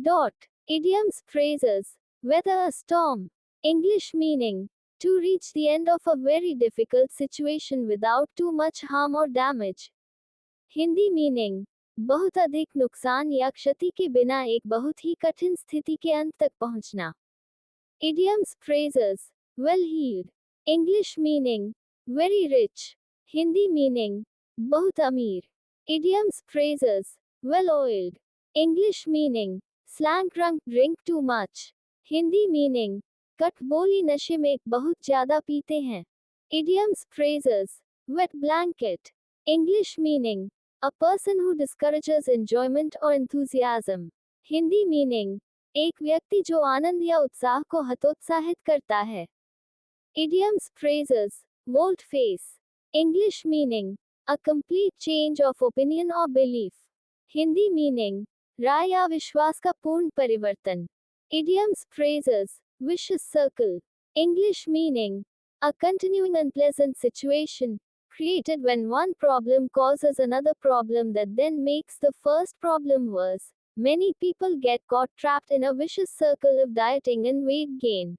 Dot. Idioms, phrases. Weather a storm. English meaning. To reach the end of a very difficult situation without too much harm or damage. Hindi meaning. बहुत अधिक नुकसान या क्षति के बिना एक बहुत ही कठिन स्थिति के अंत तक पहुंचना. Idioms, phrases. Well heeled. English meaning. Very rich. Hindi meaning. बहुत अमीर. Idioms, phrases. Well oiled. English meaning. Slang drunk, drink too much. Hindi meaning. कठबोली नशे में बहुत ज्यादा पीते हैं. Idioms, phrases. Wet blanket. English meaning. A person who discourages enjoyment or enthusiasm. Hindi meaning. एक व्यक्ति जो आनंद या उत्साह को हतोत्साहित करता है. Idioms, phrases. Volte face. English meaning. A complete change of opinion or belief. Hindi meaning. राय या विश्वास का पूर्ण परिवर्तन. Idioms, phrases. Vicious circle. English meaning. A continuing unpleasant situation, created when one problem causes another problem that then makes the first problem worse. Many people get caught trapped in a vicious circle of dieting and weight gain.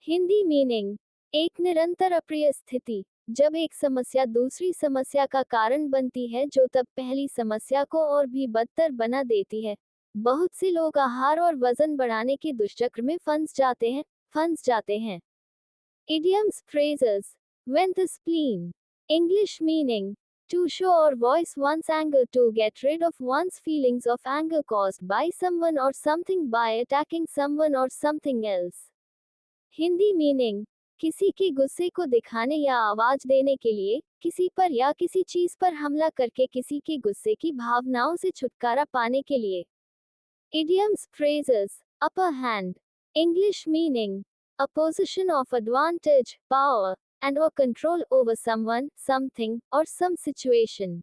Hindi meaning. एक निरंतर अप्रिय स्थिति, जब एक समस्या दूसरी समस्या का कारण बनती है जो तब पहली समस्या को और भी बदतर बना देती है. बहुत से लोग आहार और वजन बढ़ाने के दुष्चक्र में फंस जाते हैं. Idioms, phrases. Vent the spleen. English meaning. To show or voice one's anger, to get rid of one's feelings of anger caused by someone or something by attacking someone or something else. Hindi meaning. किसी के गुस्से को दिखाने या आवाज देने के लिए, किसी पर या किसी चीज पर हमला करके किसी के गुस्से की भावनाओं से छुटकारा पाने के लिए. Idioms, phrases. Upper hand. English meaning. A position of advantage, power, and or control over someone, something, or some situation.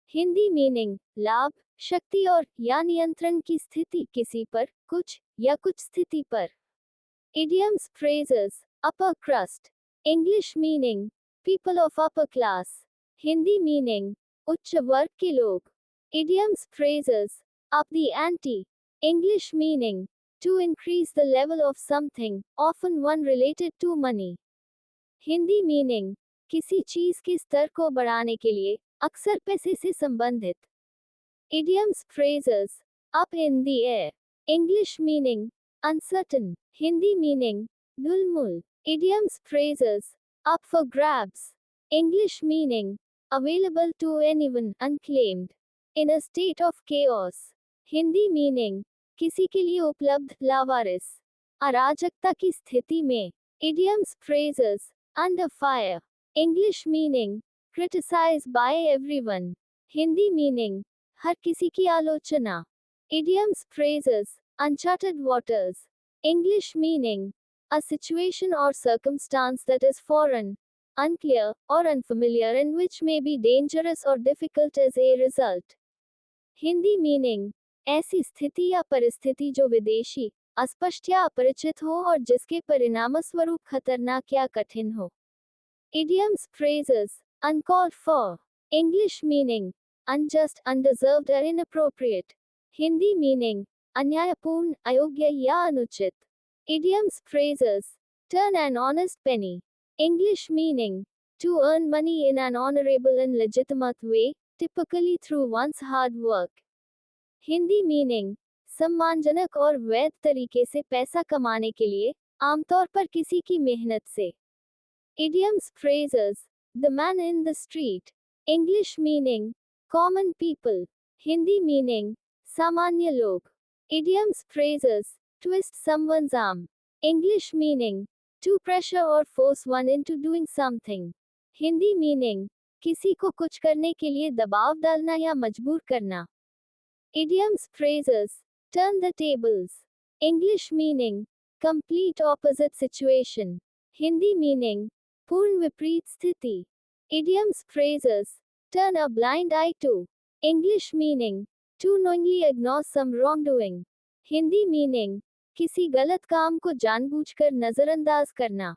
Hindi meaning. लाभ, शक्ति और या नियंत्रण की स्थिति किसी पर, कुछ या कुछ स्थिति पर. Idioms, phrases. Upper crust. English meaning. People of upper class. Hindi meaning. उच्च वर्ग के लोग. Idioms, phrases. Up the ante. English meaning. To increase the level of something, often one related to money. Hindi meaning. किसी चीज के स्तर को बढ़ाने के लिए, अक्सर पैसे से संबंधित. Idioms, phrases. Up in the air. English meaning. Uncertain. Hindi meaning. धुलमुल. Idioms, phrases. Up for grabs. English meaning. Available to anyone, unclaimed. In a state of chaos. Hindi meaning. किसी के लिए उपलब्ध, लावारिस. अराजकता की स्थिति में. Idioms, phrases. Under fire. English meaning. Criticized by everyone. Hindi meaning. हर किसी की आलोचना. Idioms, phrases. Uncharted waters. English meaning. A situation or circumstance that is foreign, unclear, or unfamiliar and which may be dangerous or difficult as a result. Hindi meaning. ऐसी स्थिति या परिस्थिति जो विदेशी, अस्पष्ट या अपरिचित हो और जिसके परिणामस्वरूप खतरनाक या कठिन हो. Idioms, phrases. Uncalled for. English meaning. Unjust, undeserved or inappropriate. Hindi meaning. अन्यायपूर्ण, अयोग्य या अनुचित. Idioms, phrases. Turn an honest penny. English meaning. To earn money in an honorable and legitimate way, typically through one's hard work. Hindi meaning. सम्मानजनक और वैध तरीके से पैसा कमाने के लिए, आमतौर पर किसी की मेहनत से. Idioms, phrases. The man in the street. English meaning. Common people. Hindi meaning. सामान्य लोग. Idioms, phrases. Twist someone's arm. English meaning. To pressure or force one into doing something. Hindi meaning. किसी को कुछ करने के लिए दबाव डालना या मजबूर करना. Idioms, phrases. Turn the tables. English meaning. To complete opposite situation. Hindi meaning. पूर्ण विपरीत स्थिति. Idioms, phrases. Turn a blind eye to. English meaning. To knowingly ignore some wrongdoing. Hindi meaning. किसी गलत काम को जानबूझकर नजरअंदाज करना.